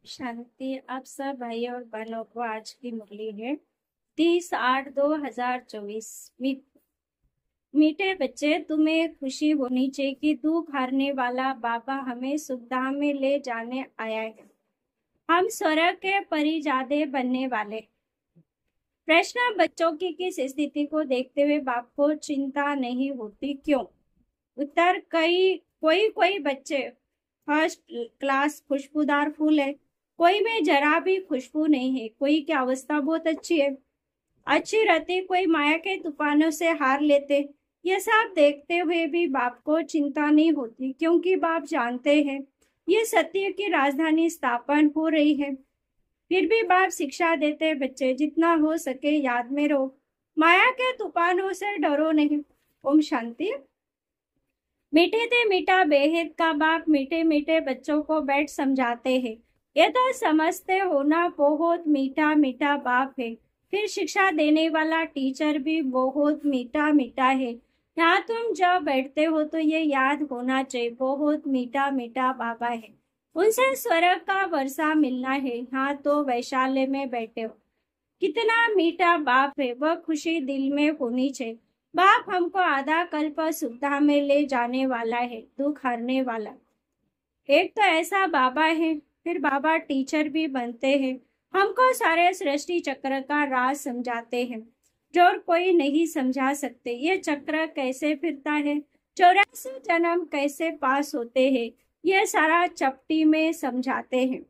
शांति। आप सब भाई और बहनों को आज की मुरली है 30/8/2024। मीठे बच्चे, तुम्हें खुशी होनी चाहिए कि दुख हारने वाला बाबा हमें सुखधाम में ले जाने आया है। हम स्वर्ग के परिजादे बनने वाले। प्रश्न, बच्चों की किस स्थिति को देखते हुए बाप को चिंता नहीं होती, क्यों? उत्तर, कोई बच्चे फर्स्ट क्लास खुशबूदार फूल है, कोई में जरा भी खुशबू नहीं है, कोई की अवस्था बहुत अच्छी रहती, कोई माया के तूफानों से हार लेते। ये सब देखते हुए भी बाप को चिंता नहीं होती, क्योंकि बाप जानते हैं ये सत्य की राजधानी स्थापन हो रही है। फिर भी बाप शिक्षा देते, बच्चे जितना हो सके याद में रहो, माया के तूफानों से डरो नहीं। ओम शांति। मीठे थे मीठा बेहद का बाप मीठे मीठे बच्चों को बैठ समझाते हैं। ये तो समझते हो ना, बहुत मीठा मीठा बाप है। फिर शिक्षा देने वाला टीचर भी बहुत मीठा मीठा है। यहाँ तुम जब बैठते हो तो ये याद होना चाहिए, बहुत मीठा मीठा बाबा है, उनसे स्वर्ग का वर्षा मिलना है। यहाँ तो वैशाल्य में बैठे हो, कितना मीठा बाप है, वह खुशी दिल में होनी चाहिए। बाप हमको आधा कल्प सुविधा में ले जाने वाला है, दुख हरने वाला। एक तो ऐसा बाबा है, फिर बाबा टीचर भी बनते हैं, हमको सारे सृष्टि चक्र का राज समझाते हैं जो कोई नहीं समझा सकते। ये चक्र कैसे फिरता है, 84 जन्म कैसे पास होते हैं, ये सारा चपटी में समझाते हैं।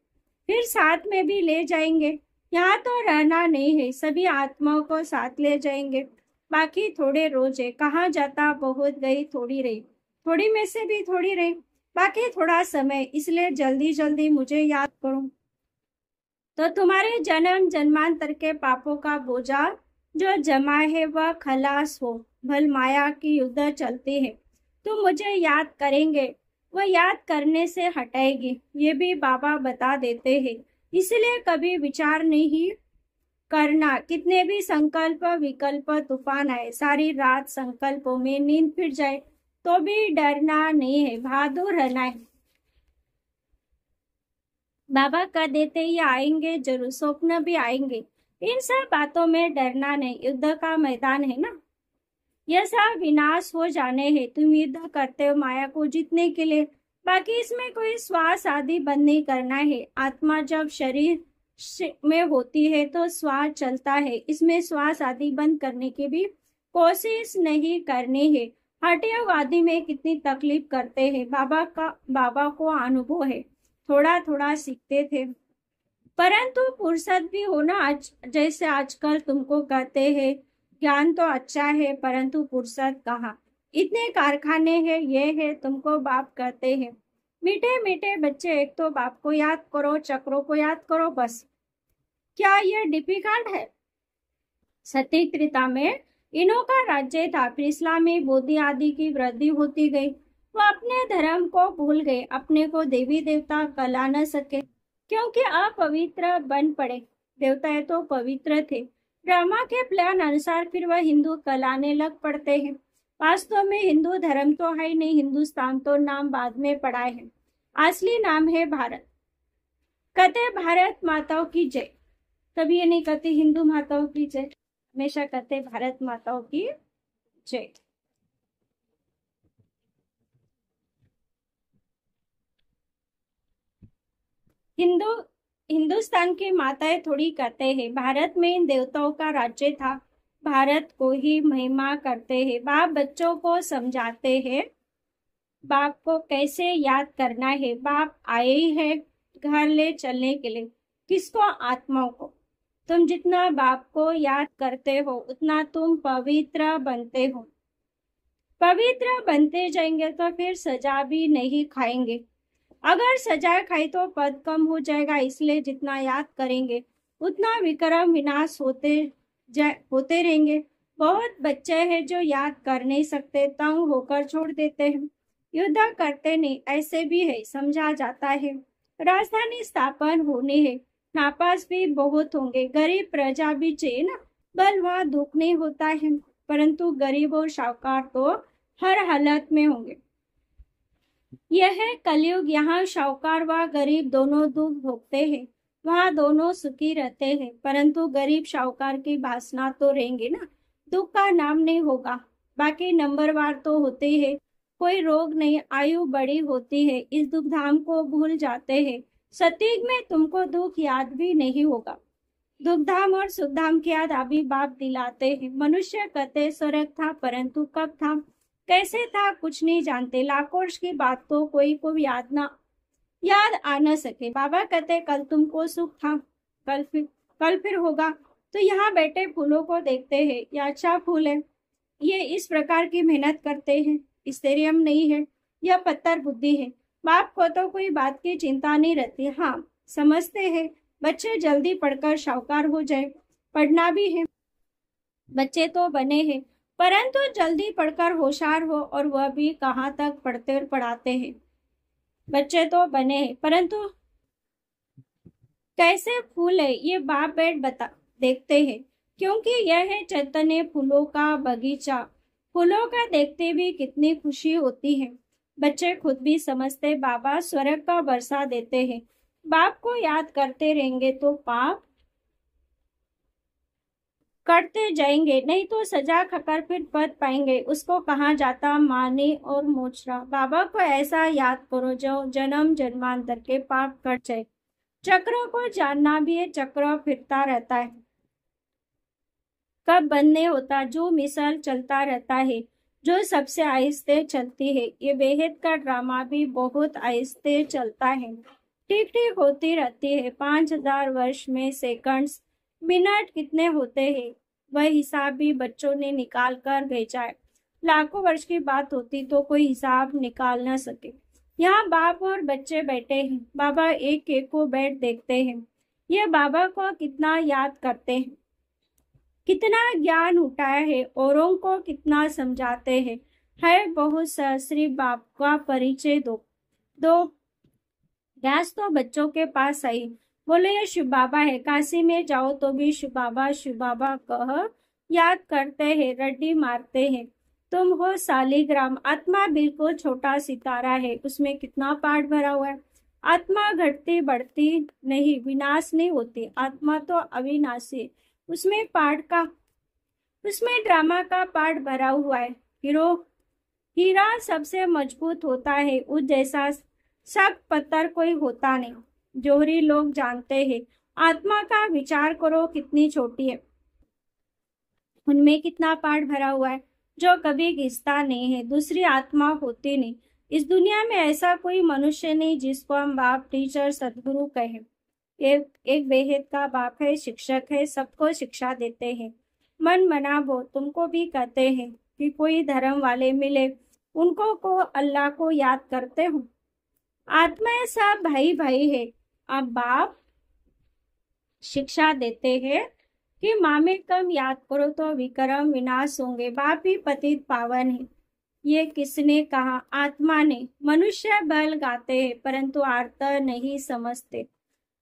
फिर साथ में भी ले जाएंगे। यहाँ तो रहना नहीं है, सभी आत्माओं को साथ ले जाएंगे। बाकी थोड़े रोज है, कहाँ जाता बहुत गई थोड़ी रही, थोड़ी में से भी थोड़ी रही, बाकी थोड़ा समय, इसलिए जल्दी जल्दी मुझे याद करो। तो तुम्हारे जन्म जन्मांतर के पापों का बोझा जो जमा है वह खलास हो। भल माया की युद्ध चलती है, तुम मुझे याद करेंगे, वह याद करने से हटाएगी, ये भी बाबा बता देते हैं। इसलिए कभी विचार नहीं करना, कितने भी संकल्प विकल्प तूफान आए, सारी रात संकल्पों में नींद फिर जाए तो भी डरना नहीं है, बहादुर रहना है। बाबा कह देते ये आएंगे जरूर, स्वप्न भी आएंगे, इन सब बातों में डरना नहीं, युद्ध का मैदान है ना, यह सब विनाश हो जाने हैं। तुम युद्ध करते हो माया को जीतने के लिए, बाकी इसमें कोई श्वास आदि बंद नहीं करना है। आत्मा जब शरीर में होती है तो श्वास चलता है, इसमें श्वास आदि बंद करने की भी कोशिश नहीं करनी है। हठयोगवादी में कितनी तकलीफ करते हैं, बाबा को अनुभव है, थोड़ा थोड़ा सीखते थे। परंतु फुर्सत भी हो ना, जैसे आजकल तुमको कहते हैं ज्ञान तो अच्छा है परंतु फुर्सत कहाँ, इतने कारखाने हैं, ये है, तुमको बाप कहते हैं मीठे मीठे बच्चे, एक तो बाप को याद करो, चक्रों को याद करो, बस। क्या ये डिफिकल्ट है? सती त्रेता में इन्हों का राज्य था, फिर इस्लामी बोधि आदि की वृद्धि होती गई, वो अपने धर्म को भूल गए, अपने को देवी देवता कहला न सके क्योंकि अपवित्र बन पड़े। देवताएं तो पवित्र थे, ब्रह्मा के प्लान अनुसार फिर वह हिंदू कहलाने लग पड़ते हैं। वास्तव में हिंदू धर्म तो है ही नहीं, हिंदुस्तान तो नाम बाद में पड़ा है, असली नाम है भारत। कहते भारत माताओं की जय, कभी ये नहीं कहते हिंदू माताओं की जय, हमेशा कहते भारत माताओं की जय। हिंदुस्तान की माताएं थोड़ी कहते हैं, भारत में इन देवताओं का राज्य था, भारत को ही महिमा करते हैं। बाप बच्चों को समझाते हैं बाप को कैसे याद करना है। बाप आए ही है घर ले चलने के लिए, किसको? आत्माओं को। तुम जितना बाप को याद करते हो उतना तुम पवित्र बनते हो, पवित्र बनते जाएंगे तो फिर सजा भी नहीं खाएंगे। अगर सजा खाई तो पद कम हो जाएगा, इसलिए जितना याद करेंगे उतना विक्रम विनाश होते रहेंगे। बहुत बच्चे हैं जो याद कर नहीं सकते, तंग होकर छोड़ देते हैं, युद्ध करते नहीं, ऐसे भी है, समझा जाता है। राजधानी स्थापन होनी है, नापास भी बहुत होंगे, गरीब प्रजा भी चाहिए ना, बल वहाँ दुख नहीं होता है, परंतु गरीब और साहूकार तो हर हालत में होंगे। यह है कलयुग। यहाँ शाहूकार व गरीब दोनों दुख भोगते हैं, वहाँ दोनों सुखी रहते हैं। परंतु गरीब शाहूकार की वासना तो रहेंगे ना, दुख का नाम नहीं होगा। बाकी नंबरवार तो होते हैं, कोई रोग नहीं, आयु बड़ी होती है, इस दुख धाम को भूल जाते हैं। सतयुग में तुमको दुख याद भी नहीं होगा। दुख धाम और सुख धाम की याद अभी बाप दिलाते हैं। मनुष्य कहते स्वर्ग था, परंतु कब था, कैसे था, कुछ नहीं जानते। लाखों वर्ष की बात तो कोई को याद आ न सके। बाबा कहते कल तुमको सुख था, कल फिर होगा। तो यहाँ बैठे फूलों को देखते हैं, यह अच्छा फूल है, ये इस प्रकार की मेहनत करते हैं, स्टेरियम नहीं है, यह पत्थर बुद्धि है। बाप को तो कोई बात की चिंता नहीं रहती। हाँ, समझते हैं बच्चे जल्दी पढ़कर शाहूकार हो जाए, पढ़ना भी है, बच्चे तो बने हैं, परंतु जल्दी पढ़कर होशियार हो, और वह भी कहाँ तक पढ़ते पढ़ाते हैं। बच्चे तो बने हैं, परंतु कैसे फूल है ये बाप बैठ बता देखते हैं, क्योंकि यह है चैतन्य फूलों का बगीचा। फूलों का देखते भी कितनी खुशी होती है। बच्चे खुद भी समझते बाबा स्वर्ग का बरसा देते हैं। बाप को याद करते रहेंगे तो पाप करते जाएंगे, नहीं तो सजा खाकर फिर पद पाएंगे। उसको कहा जाता माने और मोचरा। बाबा को ऐसा याद करो जो जन्म जन्मांतर के पाप कट जाए। चक्रों को जानना भी है, चक्र फिरता रहता है, कब बंद नहीं होता। जो मिसाल चलता रहता है, जो सबसे आहिस्ते चलती है। ये बेहद का ड्रामा भी बहुत आहिस्ते चलता है, ठीक ठीक होती रहती है। 5000 वर्ष में सेकंड्स मिनट कितने होते हैं, वह हिसाब भी बच्चों ने निकाल कर भेजा है। लाखों वर्ष की बात होती तो कोई हिसाब निकाल न सके। यहाँ बाप और बच्चे बैठे हैं, बाबा एक एक को बैठ देखते हैं। ये बाबा को कितना याद करते हैं, कितना ज्ञान उठाया है, औरों को कितना समझाते हैं। है बहुत श्री बाप का परिचय दो गैस तो बच्चों के पास आई, बोले ये शिव बाबा है। काशी में जाओ तो भी शिव बाबा कह याद करते हैं, रड्डी मारते हैं। तुम हो सालिग्राम। आत्मा बिल्कुल छोटा सितारा है, उसमें कितना पार्ट भरा हुआ है। आत्मा घटती बढ़ती नहीं, विनाश नहीं होती। आत्मा तो अविनाशी, उसमें ड्रामा का पार्ट भरा हुआ है। हीरा सबसे मजबूत होता है, उस जैसा सख्त पत्थर कोई होता नहीं। जोहरी लोग जानते हैं। आत्मा का विचार करो कितनी छोटी है, उनमें कितना पार्ट भरा हुआ है, जो कभी घिसता नहीं है। दूसरी आत्मा होती नहीं। इस दुनिया में ऐसा कोई मनुष्य नहीं जिसको हम बाप, टीचर, सदगुरु कहें। एक बेहद का बाप है, शिक्षक है, सबको शिक्षा देते हैं। मन मनाबो तुमको भी कहते हैं कि कोई धर्म वाले मिले, उनको को अल्लाह को याद करते हो। आत्मा सब भाई भाई है। अब बाप शिक्षा देते हैं कि मामे कम याद करो तो विक्रम विनाश होंगे। बाप ही पतित पावन है। ये किसने कहा? आत्मा ने। मनुष्य बल गाते हैं परंतु अर्थ नहीं समझते।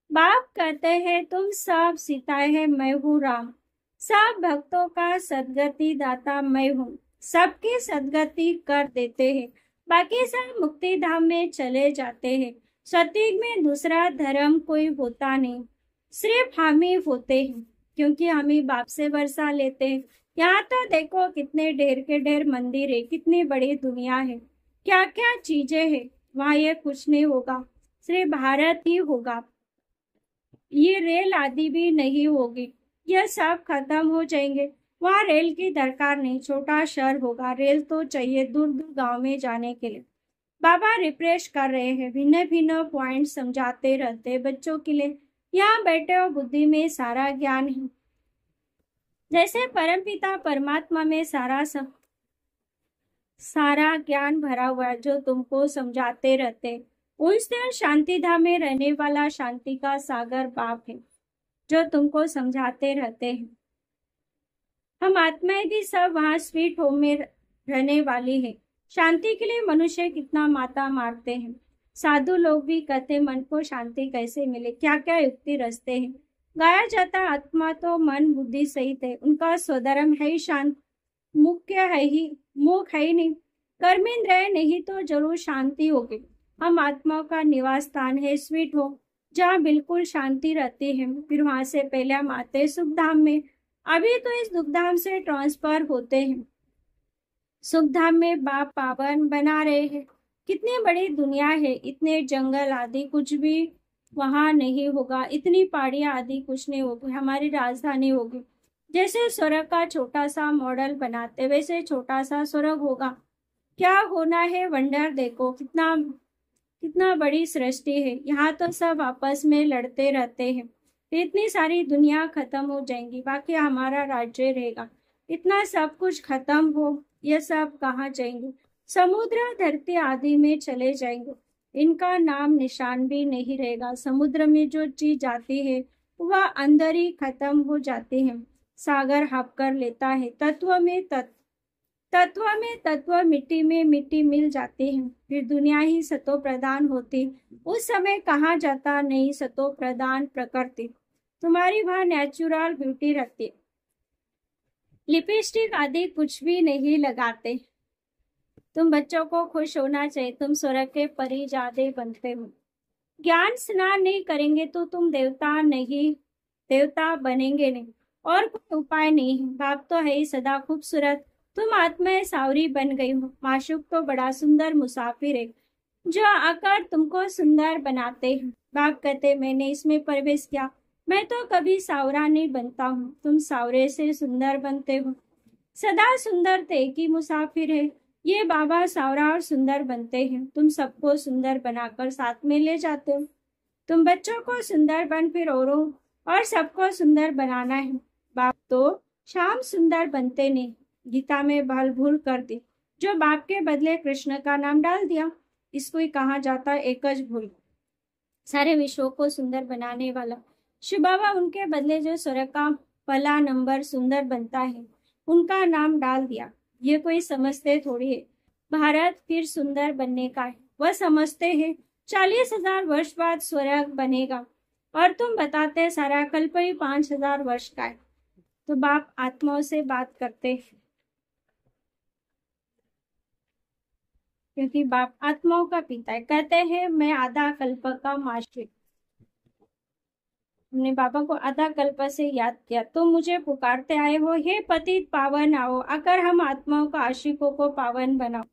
बाप कहते हैं तुम सब सीताएं हैं, मैं हूँ राम। सब भक्तों का सदगति दाता मैं हूँ, सबकी सदगति कर देते हैं। बाकी सब मुक्ति धाम में चले जाते हैं। सतयुग में दूसरा धर्म कोई होता नहीं, सिर्फ हम ही होते हैं, क्योंकि हम ही बाप से वर्षा लेते हैं। यहाँ तो देखो कितने ढेर के ढेर मंदिर है, कितनी बड़ी दुनिया है, क्या क्या चीजें हैं। वहाँ ये कुछ नहीं होगा, सिर्फ भारत ही होगा। ये रेल आदि भी नहीं होगी, यह सब खत्म हो जाएंगे। वहाँ रेल की दरकार नहीं, छोटा शहर होगा। रेल तो चाहिए दूर दूर गांव में जाने के लिए। बाबा रिफ्रेश कर रहे हैं, भिन्न भिन्न पॉइंट समझाते रहते बच्चों के लिए। यहाँ बैठे हो, बुद्धि में सारा ज्ञान है। जैसे परमपिता परमात्मा में सारा ज्ञान भरा हुआ है, जो तुमको समझाते रहते। उस दिन शांति धाम में रहने वाला शांति का सागर बाप है, जो तुमको समझाते रहते हैं। हम आत्माएं भी सब वहाँ स्वीट होम में रहने वाली है। शांति के लिए मनुष्य कितना माता मारते हैं। साधु लोग भी कहते मन को शांति कैसे मिले, क्या क्या युक्ति रचते हैं। गाया जाता आत्मा तो मन बुद्धि सहित है, उनका स्वधर्म है ही शांत। मुख है ही नहीं। कर्मेंद्र रहे नहीं तो जरूर शांति होगी। हम आत्मा का निवास स्थान है स्वीट होम, जहाँ बिल्कुल शांति रहती है। फिर वहां से पहले हम आते हैं सुख धाम में। अभी तो इस दुख धाम से ट्रांसफर होते हैं। सुख धाम में बाप पावन बना रहे हैं। कितनी बड़ी दुनिया है, इतने जंगल आदि कुछ भी वहां नहीं होगा, इतनी पहाड़ियां आदि कुछ नहीं होगी, हमारी राजधानी होगी। जैसे स्वर्ग का छोटा सा मॉडल बनाते वैसे छोटा सा स्वर्ग होगा। क्या होना है वंडर, देखो कितना कितना बड़ी सृष्टि है। यहाँ तो सब आपस में लड़ते रहते हैं। इतनी सारी दुनिया खत्म हो जाएंगी, बाकी हमारा राज्य रहेगा। इतना सब कुछ खत्म हो, ये सब कहाँ जाएंगे? समुद्र धरती आदि में चले जाएंगे, इनका नाम निशान भी नहीं रहेगा। समुद्र में जो चीज जाती है वह अंदर ही खत्म हो जाती है। सागर हप कर लेता है। तत्व में तत्व, मिट्टी में मिट्टी मिल जाती है। फिर दुनिया ही सतो प्रधान होती। उस समय कहाँ जाता नहीं सतो प्रधान प्रकृति। तुम्हारी वहां नेचुरल ब्यूटी रहती। लिपस्टिक आदि कुछ भी नहीं लगाते। तुम बच्चों को खुश होना चाहिए, तुम स्वर्ग के परिजादे बनते हो। ज्ञान स्नान नहीं करेंगे तो तुम देवता बनेंगे नहीं, और कोई उपाय नहीं है। बाप तो है ही सदा खूबसूरत, तुम आत्मा सावरी बन गई हो। माशूक तो बड़ा सुंदर मुसाफिर है, जो आकर तुमको सुंदर बनाते हैं। बाप कहते मैंने इसमें प्रवेश किया, मैं तो कभी सावरा नहीं बनता हूँ, तुम सावरे से सुंदर बनते हो। सदा सुंदर थे कि मुसाफिर है, ये बाबा सावरा और सुंदर बनते हैं। तुम सबको सुंदर बनाकर साथ में ले जाते हो। तुम बच्चों को सुंदर बन फिर औरों और सबको सुंदर बनाना है। बाप तो शाम सुंदर बनते नहीं, गीता में भल भूल कर दी, जो बाप के बदले कृष्ण का नाम डाल दिया। इसको ही कहा जाता है एकज भूल, सारे विश्व को सुंदर बनाने वाला। शिव बाबा उनके बदले जो स्वर्ग का पहला नंबर सुंदर बनता है उनका नाम डाल दिया। ये कोई समझते थोड़ी है भारत फिर सुंदर बनने का है। वह समझते हैं 40,000 वर्ष बाद स्वर्ग बनेगा, और तुम बताते सारा कल्प ही 5,000 वर्ष का है। तो बाप आत्माओं से बात करते हैं, क्योंकि बाप आत्माओं का पिता है। कहते हैं मैं आधा कल्प का मास्टर। हमने बाबा को आधा कल्प से याद किया, तो मुझे पुकारते आए हो, हे पतित पावन आओ, अगर हम आत्माओं का आशिकों को पावन बनाओ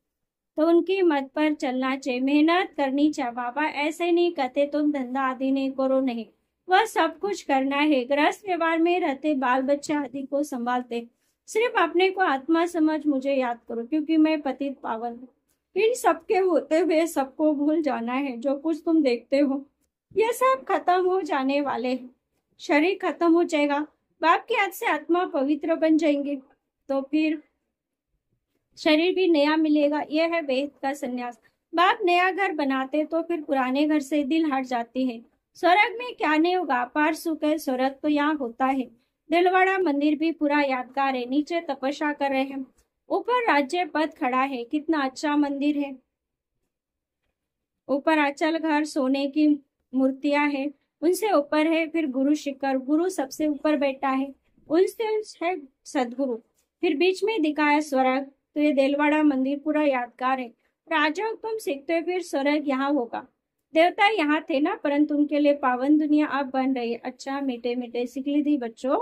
तो उनकी मत पर चलना चाहिए, मेहनत करनी चाहिए। बाबा ऐसे नहीं कहते तुम धंधा आदि नहीं करो, नहीं, वह सब कुछ करना है। गृहस्थ व्यवहार में रहते बाल बच्चे आदि को संभालते, सिर्फ अपने को आत्मा समझ मुझे याद करो, क्योंकि मैं पतित पावन हूँ। इन सबके होते हुए सबको भूल जाना है। जो कुछ तुम देखते हो ये सब खत्म हो जाने वाले हैं। शरीर खत्म हो जाएगा, बाप की याद से आत्मा पवित्र बन जाएंगे, तो फिर शरीर भी नया मिलेगा। यह है वेद का संन्यास। बाप नया घर बनाते तो फिर पुराने घर से दिल हट जाती है। स्वर्ग में क्या नहीं होगा, अपार सुख है। स्वर्ग तो यहाँ होता है। दिलवाड़ा मंदिर भी पूरा यादगार है। नीचे तपस्या कर रहे हैं, ऊपर राज्य पद खड़ा है। कितना अच्छा मंदिर है। ऊपर अचल घर, सोने की मूर्तियां हैं, उनसे ऊपर है फिर गुरु शिखर, गुरु सबसे ऊपर बैठा है, उनसे है सदगुरु। फिर बीच में दिखाया स्वर्ग। तो ये देलवाड़ा मंदिर पूरा यादगार है। राजा तुम सीखते हो, फिर स्वर्ग यहाँ होगा। देवता यहाँ थे ना, परंतु उनके लिए पावन दुनिया अब बन रही है। अच्छा मीठे मीठे सीख लीजिए बच्चों।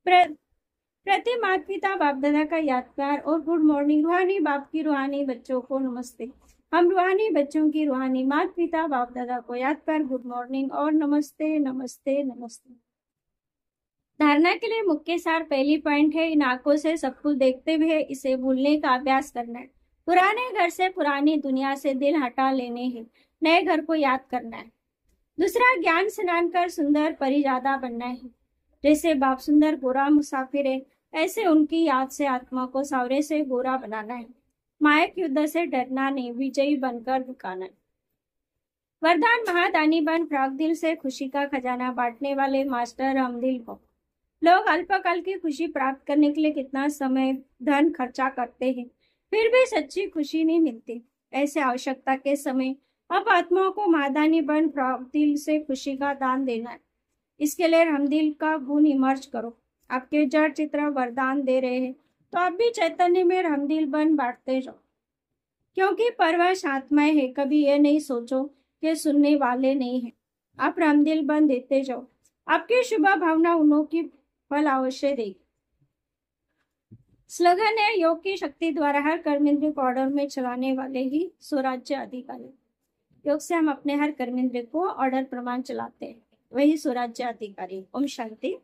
प्रति माता पिता बाप दादा का यादगार और गुड मॉर्निंग। रूहानी बाप की रूहानी बच्चों को नमस्ते। हम रूहानी बच्चों की रूहानी माता पिता बाप दादा को याद कर गुड मॉर्निंग और नमस्ते नमस्ते नमस्ते। धारणा के लिए मुख्य सार पहली पॉइंट है, इन आंखों से सब कुछ देखते हुए इसे भूलने का अभ्यास करना है। पुराने घर से पुरानी दुनिया से दिल हटा लेने हैं, नए घर को याद करना है। दूसरा, ज्ञान स्नान कर सुंदर परिजादा बनना है। जैसे बाप सुंदर गोरा मुसाफिर है, ऐसे उनकी याद से आत्मा को सावरे से गोरा बनाना है। मायक युद्ध से डरना नहीं, विजयी बनकर दिखाना है। वरदान महादानी बन, प्राग दिल से खुशी का खजाना बांटने वाले मास्टर रामदिल को। लोग अल्पकाल की खुशी प्राप्त करने के लिए कितना समय धन खर्चा करते हैं, फिर भी सच्ची खुशी नहीं मिलती। ऐसे आवश्यकता के समय अब आत्माओं को महादानी बन प्राग दिल से खुशी का दान देना है। इसके लिए रामदिल का गुण इमर्ज करो। आपके जड़ चित्र वरदान दे रहे हैं, तो आप भी चैतन्य में रामदिल बन बांटते जाओ। क्योंकि परवश आत्माएं है, कभी ये नहीं सोचो कि सुनने वाले नहीं है। आप रामदिल बन देते जाओ, आपकी शुभ भावना उन्हों की फल अवश्य देगी। स्लोगन है, योग की शक्ति द्वारा हर कर्मेंद्रिय को ऑर्डर में चलाने वाले ही स्वराज्य अधिकारी। योग से हम अपने हर कर्मेंद्रिय को ऑर्डर प्रमाण चलाते हैं, वही स्वराज्य अधिकारी। ओम शांति।